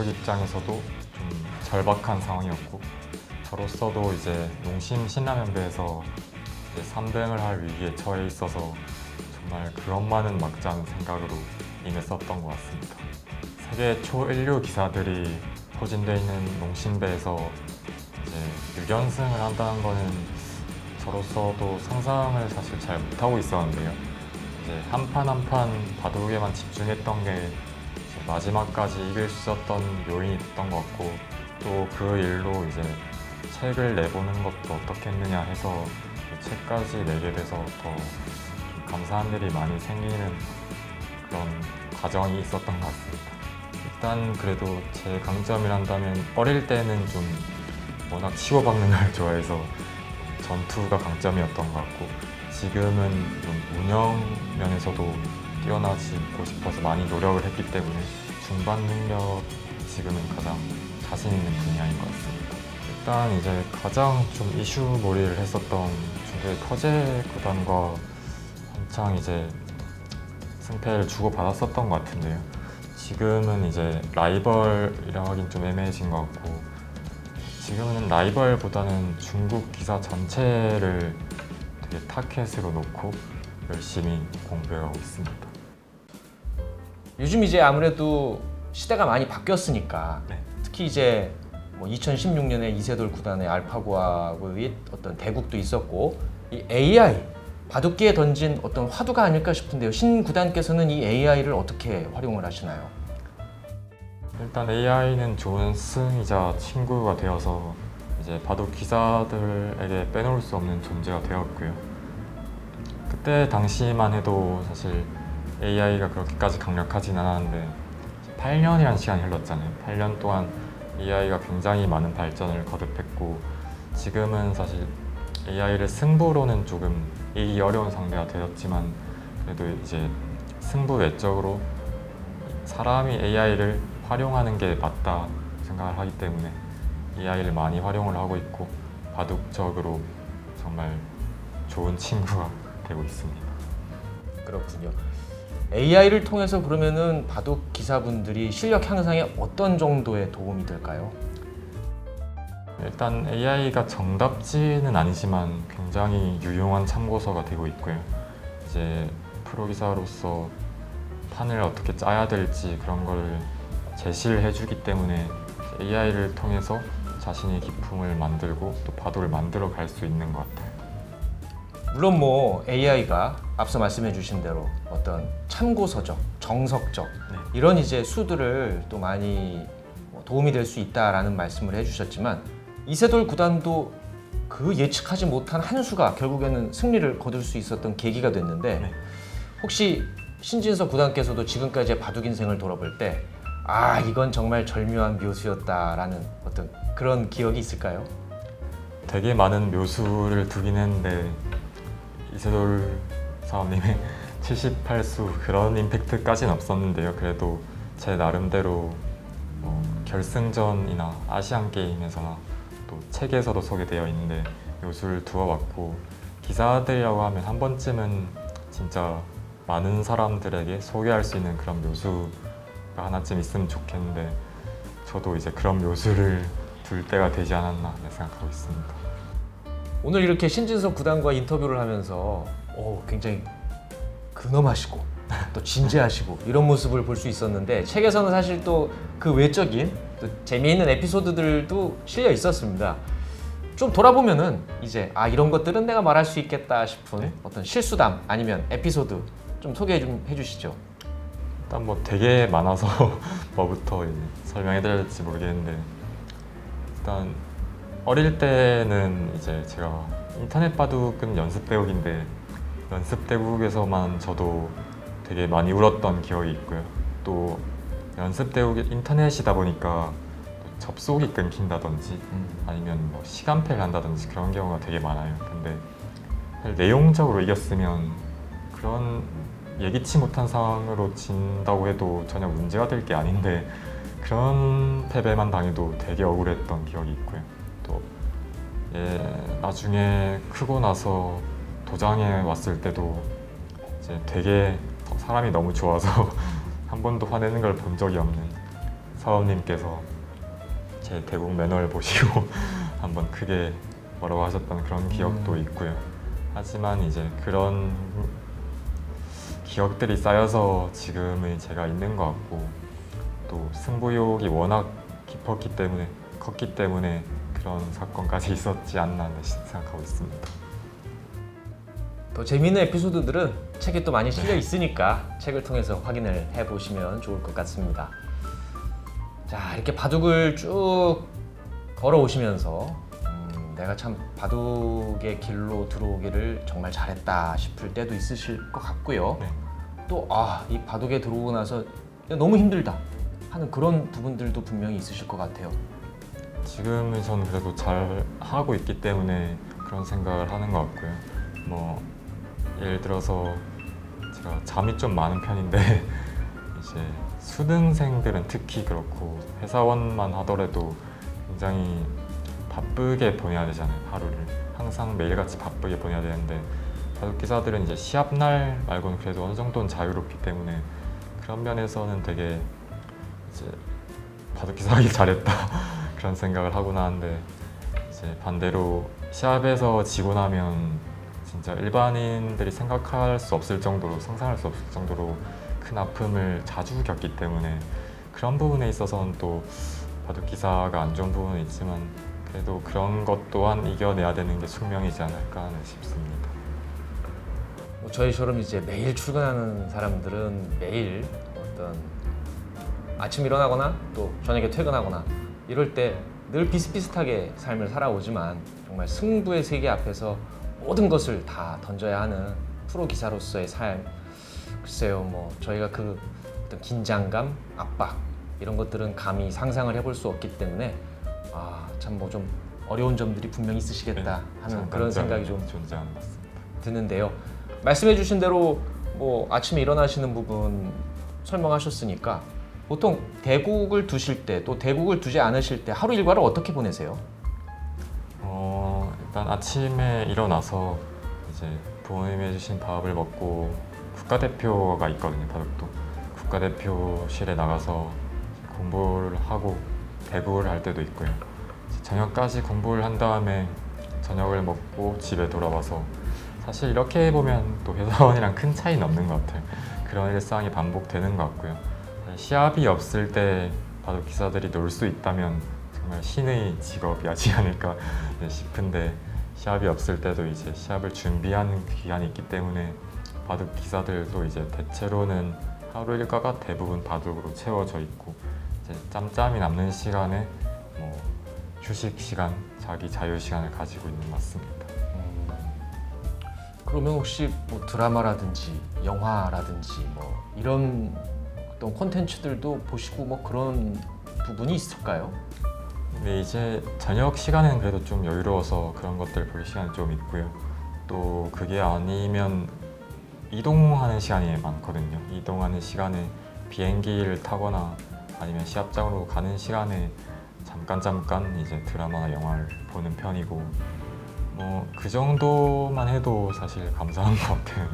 바둑 입장에서도 좀 절박한 상황이었고 저로서도 이제 농심 신라면배에서 이제 3등을 할 위기에 처해 있어서 정말 그것만은 막자는 생각으로 임했었던 것 같습니다. 세계 초일류 기사들이 포진되어 있는 농심배에서 이제 6연승을 한다는 거는 저로서도 상상을 사실 잘 못하고 있었는데요. 이제 한 판 한 판 바둑에만 집중했던 게 마지막까지 이길 수 있었던 요인이 됐던 것 같고 또 그 일로 이제 책을 내보는 것도 어떻게 했느냐 해서 그 책까지 내게 돼서 더 감사한 일이 많이 생기는 그런 과정이 있었던 것 같습니다. 일단 그래도 제 강점이란다면 어릴 때는 좀 워낙 치고받는 걸 좋아해서 전투가 강점이었던 것 같고 지금은 좀 운영 면에서도 뛰어나지고 싶어서 많이 노력을 했기 때문에 중반 능력 지금은 가장 자신 있는 분야인 것 같습니다. 일단 이제 가장 좀 이슈몰이를 했었던 중국의 터제 구단과 한창 이제 승패를 주고받았었던 것 같은데요. 지금은 이제 라이벌이라고 하긴 좀 애매해진 것 같고 지금은 라이벌보다는 중국 기사 전체를 되게 타켓으로 놓고 열심히 공부하고 있습니다. 요즘 이제 아무래도 시대가 많이 바뀌었으니까 네. 특히 이제 뭐 2016년에 이세돌 구단의 알파고하고의 어떤 대국도 있었고 이 AI 바둑기에 던진 어떤 화두가 아닐까 싶은데요. 신 구단께서는 이 AI를 어떻게 활용을 하시나요? 일단 AI는 좋은 스승이자 친구가 되어서 이제 바둑 기사들에게 빼놓을 수 없는 존재가 되었고요. 그때 당시만 해도 사실 AI가 그렇게까지 강력하진 않았는데 8년이라는 시간이 흘렀잖아요. 8년 동안 AI가 굉장히 많은 발전을 거듭했고 지금은 사실 AI를 승부로는 조금 이기기 어려운 상대가 되었지만 그래도 이제 승부 외적으로 사람이 AI를 활용하는 게 맞다 생각을 하기 때문에 AI를 많이 활용을 하고 있고 바둑적으로 정말 좋은 친구가 되고 있습니다. 그렇군요. AI를 통해서 그러면은 바둑 기사분들이 실력 향상에 어떤 정도의 도움이 될까요? 일단 AI가 정답지는 아니지만 굉장히 유용한 참고서가 되고 있고요. 이제 프로기사로서 판을 어떻게 짜야 될지 그런 거를 제시를 해주기 때문에 AI를 통해서 자신의 기품을 만들고 또 바둑을 만들어 갈 수 있는 것 같아요. 물론 뭐 AI가 앞서 말씀해 주신 대로 어떤 참고서적, 정석적 네. 이런 이제 수들을 또 많이 도움이 될 수 있다라는 말씀을 해주셨지만 이세돌 구단도 그 예측하지 못한 한 수가 결국에는 승리를 거둘 수 있었던 계기가 됐는데 네. 혹시 신진서 구단께서도 지금까지의 바둑 인생을 돌아볼 때 아 이건 정말 절묘한 묘수였다라는 어떤 그런 기억이 있을까요? 되게 많은 묘수를 두긴 했는데 이세돌 사원님의 78수 그런 임팩트까지는 없었는데요. 그래도 제 나름대로 결승전이나 아시안 게임에서나 또 책에서도 소개되어 있는데 묘수를 두어봤고 기사들이라고 하면 한 번쯤은 진짜 많은 사람들에게 소개할 수 있는 그런 묘수가 하나쯤 있으면 좋겠는데 저도 이제 그런 묘수를 둘 때가 되지 않았나 생각하고 있습니다. 오늘 이렇게 신진서 구단과 인터뷰를 하면서 굉장히 근엄하시고 또 진지하시고 이런 모습을 볼 수 있었는데 책에서는 사실 또 그 외적인 또 재미있는 에피소드들도 실려 있었습니다. 좀 돌아보면은 이제 이런 것들은 내가 말할 수 있겠다 싶은 어떤 실수담 아니면 에피소드 좀 소개 좀 해주시죠. 일단 뭐 되게 많아서 뭐부터 설명해드려야 될지 모르겠는데 일단 어릴 때는 이제 제가 인터넷 바둑은 연습 대국인데 연습 대국에서만 저도 되게 많이 울었던 기억이 있고요. 또 연습 대국이 인터넷이다 보니까 접속이 끊긴다든지 아니면 뭐 시간패를 한다든지 그런 경우가 되게 많아요. 근데 사실 내용적으로 이겼으면 그런 예기치 못한 상황으로 진다고 해도 전혀 문제가 될 게 아닌데 그런 패배만 당해도 되게 억울했던 기억이 있고요. 또 나중에 크고 나서 도장에 왔을 때도 이제 되게 사람이 너무 좋아서 한 번도 화내는 걸 본 적이 없는 사원님께서 제 대국 매너를 보시고 한번 크게 뭐라고 하셨던 그런 기억도 있고요. 하지만 이제 그런 기억들이 쌓여서 지금의 제가 있는 것 같고, 또 승부욕이 워낙 컸기 때문에 그런 사건까지 있었지 않나 생각하고 있습니다. 더 재미있는 에피소드들은 책에 또 많이 실려 있으니까 책을 통해서 확인을 해보시면 좋을 것 같습니다. 자, 이렇게 바둑을 쭉 걸어오시면서 내가 참 바둑의 길로 들어오기를 정말 잘했다 싶을 때도 있으실 것 같고요. 네. 또 이 바둑에 들어오고 나서 너무 힘들다 하는 그런 부분들도 분명히 있으실 것 같아요. 지금은 저는 그래도 잘 하고 있기 때문에 그런 생각을 하는 것 같고요. 뭐 예를 들어서 제가 잠이 좀 많은 편인데 이제 수능생들은 특히 그렇고 회사원만 하더라도 굉장히 바쁘게 보내야 되잖아요. 하루를 항상 매일같이 바쁘게 보내야 되는데, 바둑 기사들은 이제 시합 날 말고는 그래도 어느 정도는 자유롭기 때문에 그런 면에서는 되게 이제 바둑 기사 하길 잘했다 그런 생각을 하고 나는데, 이제 반대로 시합에서 지고 나면 진짜 일반인들이 생각할 수 없을 정도로, 상상할 수 없을 정도로 큰 아픔을 자주 겪기 때문에 그런 부분에 있어서는 또 바둑 기사가 안 좋은 부분은 있지만, 그래도 그런 것 또한 이겨내야 되는 게 숙명이지 않을까 싶습니다. 저희처럼 이제 매일 출근하는 사람들은 매일 어떤 아침 일어나거나 또 저녁에 퇴근하거나 이럴 때 늘 비슷비슷하게 삶을 살아오지만, 정말 승부의 세계 앞에서 모든 것을 다 던져야 하는 프로 기사로서의 삶, 글쎄요, 뭐 저희가 그 어떤 긴장감, 압박 이런 것들은 감히 상상을 해볼 수 없기 때문에 참 뭐 좀 어려운 점들이 분명히 있으시겠다 하는 그런 생각이 좀 존재하는 것 같습니다. 드는데요. 말씀해주신 대로 뭐 아침에 일어나시는 부분 설명하셨으니까, 보통 대국을 두실 때 또 대국을 두지 않으실 때 하루 일과를 어떻게 보내세요? 일단 아침에 일어나서 이제 부모님이 해주신 밥을 먹고 국가대표가 있거든요. 바둑도 국가대표실에 나가서 공부를 하고 대국을 할 때도 있고요. 저녁까지 공부를 한 다음에 저녁을 먹고 집에 돌아와서, 사실 이렇게 보면 또 회사원이랑 큰 차이는 없는 것 같아요. 그런 일상이 반복되는 것 같고요. 시합이 없을 때 바둑 기사들이 놀 수 있다면 정말 신의 직업이지 않을까 싶은데, 시합이 없을 때도 이제 시합을 준비하는 기간이 있기 때문에 바둑 기사들도 이제 대체로는 하루 일과가 대부분 바둑으로 채워져 있고, 이제 짬짬이 남는 시간에 뭐 휴식 시간, 자기 자유 시간을 가지고 있는 것 같습니다. 그러면 혹시 뭐 드라마라든지 영화라든지 뭐 이런 어떤 콘텐츠들도 보시고 뭐 그런 부분이 있을까요? 근데 이제 저녁 시간에는 그래도 좀 여유로워서 그런 것들 볼 시간이 좀 있고요. 또 그게 아니면 이동하는 시간이 많거든요. 이동하는 시간에 비행기를 타거나 아니면 시합장으로 가는 시간에 잠깐 이제 드라마나 영화를 보는 편이고, 뭐 그 정도만 해도 사실 감사한 것 같아요.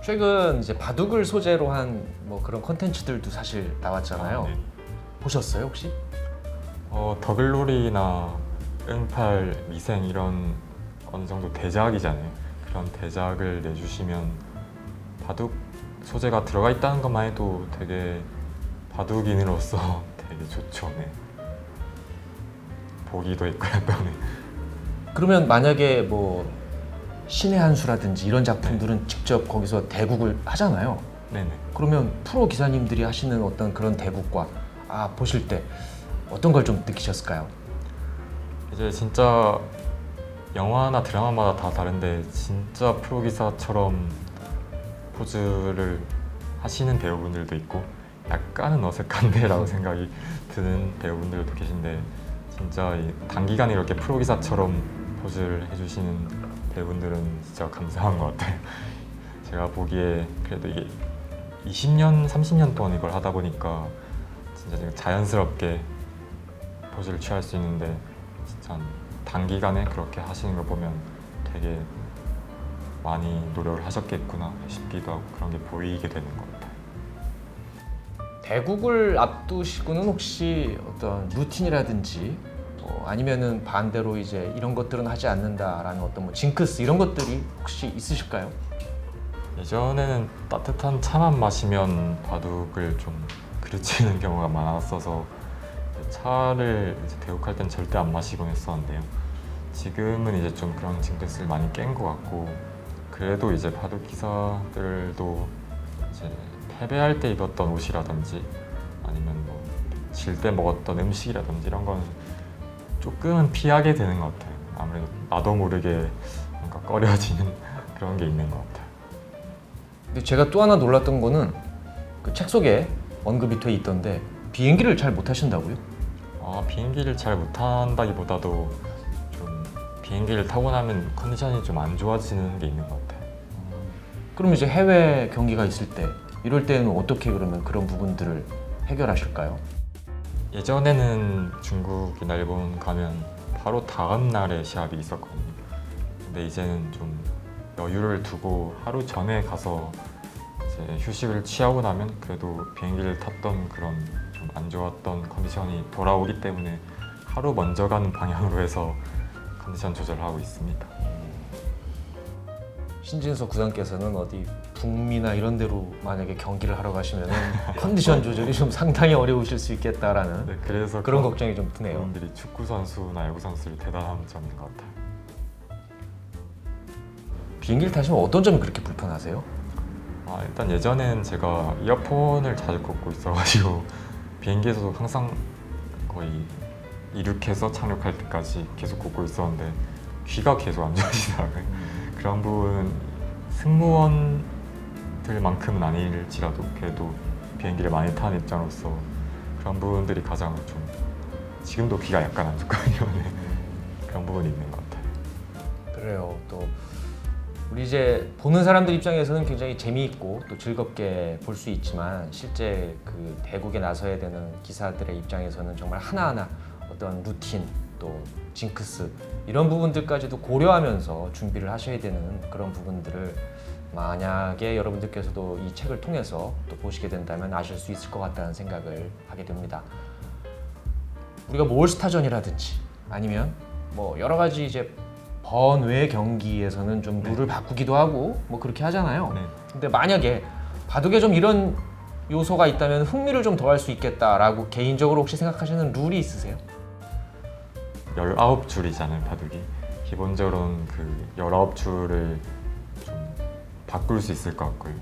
최근 이제 바둑을 소재로 한 뭐 그런 콘텐츠들도 사실 나왔잖아요. 네. 보셨어요 혹시? 더글로리나 응팔, 미생 이런 어느 정도 대작이잖아요. 그런 대작을 내주시면 바둑 소재가 들어가 있다는 것만 해도 되게 바둑인으로서 되게 좋죠. 네. 보기도 있고요. 또 네. 그러면 만약에 뭐 신의 한 수라든지 이런 작품들은 직접 거기서 대국을 하잖아요. 네네. 그러면 프로 기사님들이 하시는 어떤 그런 대국과 보실 때 어떤 걸 좀 느끼셨을까요? 이제 진짜 영화나 드라마마다 다 다른데, 진짜 프로 기사처럼 포즈를 하시는 배우분들도 있고 약간은 어색한데라고 생각이 드는 배우분들도 계신데, 진짜 단기간에 이렇게 프로 기사처럼 포즈를 해주시는 배우분들은 진짜 감사한 것 같아요. 제가 보기에 그래도 이게 20년, 30년 동안 이걸 하다 보니까 진짜 제가 자연스럽게 포즈를 취할 수 있는데, 진짜 단기간에 그렇게 하시는 걸 보면 되게 많이 노력을 하셨겠구나 싶기도 하고 그런 게 보이게 되는 것 같아요. 대국을 앞두시고는 혹시 어떤 루틴이라든지 아니면은 반대로 이제 이런 것들은 하지 않는다라는 어떤 뭐 징크스 이런 것들이 혹시 있으실까요? 예전에는 따뜻한 차만 마시면 바둑을 좀 그르치는 경우가 많았어서 차를 이제 대국할 땐 절대 안 마시곤 했었는데요. 지금은 이제 좀 그런 징크스를 많이 깬 것 같고, 그래도 이제 바둑 기사들도 이제 패배할 때 입었던 옷이라든지 아니면 뭐 질 때 먹었던 음식이라든지 이런 건 조금은 피하게 되는 것 같아요. 아무래도 나도 모르게 뭔가 꺼려지는 그런 게 있는 것 같아요. 근데 제가 또 하나 놀랐던 거는 그 책 속에 언급이 돼 있던데 비행기를 잘 못 하신다고요? 비행기를 잘 못한다기보다도 좀 비행기를 타고 나면 컨디션이 좀 안 좋아지는 게 있는 것 같아요. 그럼 이제 해외 경기가 있을 때 이럴 때는 어떻게 그러면 그런 부분들을 해결하실까요? 예전에는 중국이나 일본 가면 바로 다음 날에 시합이 있었거든요. 근데 이제는 좀 여유를 두고 하루 전에 가서 이제 휴식을 취하고 나면 그래도 비행기를 탔던 그런 좀 안 좋았던 컨디션이 돌아오기 때문에 하루 먼저 가는 방향으로 해서 컨디션 조절을 하고 있습니다. 신진서 구단께서는 어디 북미나 이런 데로 만약에 경기를 하러 가시면 컨디션 조절이 좀 상당히 어려우실 수 있겠다라는 네, 그래서 그런 걱정이 좀 드네요. 그분들이 축구 선수나 야구 선수를 대단한 점인 것 같아요. 비행기를 타시면 어떤 점이 그렇게 불편하세요? 일단 예전엔 제가 이어폰을 자주 꽂고 있어가지고 비행기에서도 항상 거의 이륙해서 착륙할 때까지 계속 꽂고 있었는데 귀가 계속 안 좋아지더라고요. 그런 부분 승무원들만큼은 아닐지라도 그래도 비행기를 많이 타는 입장으로서 그런 부분들이 가장 좀 지금도 귀가 약간 안 좋거든요. 네. 그런 부분이 있는 것 같아요. 그래요. 또 우리 이제 보는 사람들 입장에서는 굉장히 재미있고 또 즐겁게 볼 수 있지만 실제 그 대국에 나서야 되는 기사들의 입장에서는 정말 하나하나 어떤 루틴 또 징크스 이런 부분들까지도 고려하면서 준비를 하셔야 되는 그런 부분들을 만약에 여러분들께서도 이 책을 통해서 또 보시게 된다면 아실 수 있을 것 같다는 생각을 하게 됩니다. 우리가 뭐 올스타전이라든지 아니면 뭐 여러 가지 이제 번외 경기에서는 좀 룰을 바꾸기도 하고 뭐 그렇게 하잖아요. 네. 근데 만약에 바둑에 좀 이런 요소가 있다면 흥미를 좀 더할 수 있겠다라고 개인적으로 혹시 생각하시는 룰이 있으세요? 19줄이잖아요, 바둑이. 기본적으로는 그 19줄을 좀 바꿀 수 있을 것 같고요.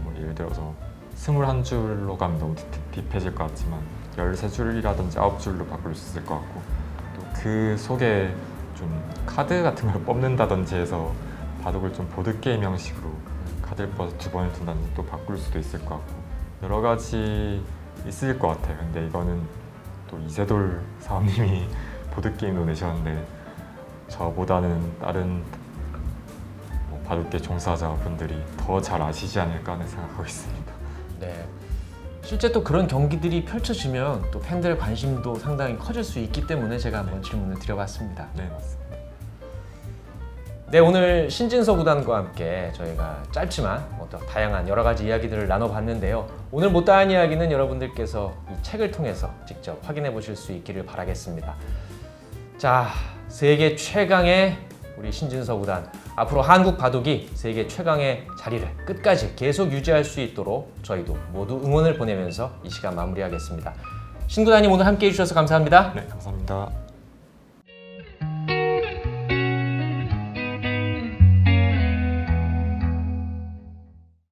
뭐 예를 들어서 21줄로 가면 너무 딥해질 것 같지만 13줄이라든지 9줄로 바꿀 수 있을 것 같고, 또 그 속에 좀 카드 같은 걸 뽑는다든지 해서 바둑을 좀 보드게임 형식으로 카드를 뽑아서 2번을 둔다든지 또 바꿀 수도 있을 것 같고 여러 가지 있을 것 같아요. 근데 이거는 또 이세돌 사원님이 보드게임도 내셨는데 저보다는 다른 뭐 바둑계 종사자분들이 더 잘 아시지 않을까 하는 생각하고 있습니다. 네. 실제 또 그런 경기들이 펼쳐지면 또 팬들의 관심도 상당히 커질 수 있기 때문에 제가 한번 질문을 드려봤습니다. 네, 맞습니다. 네, 오늘 신진서 구단과 함께 저희가 짧지만 또 다양한 여러 가지 이야기들을 나눠봤는데요. 오늘 못다한 이야기는 여러분들께서 이 책을 통해서 직접 확인해 보실 수 있기를 바라겠습니다. 자, 세계 최강의 우리 신진서 구단, 앞으로 한국 바둑이 세계 최강의 자리를 끝까지 계속 유지할 수 있도록 저희도 모두 응원을 보내면서 이 시간 마무리하겠습니다. 신 구단님 오늘 함께 해주셔서 감사합니다. 네, 감사합니다.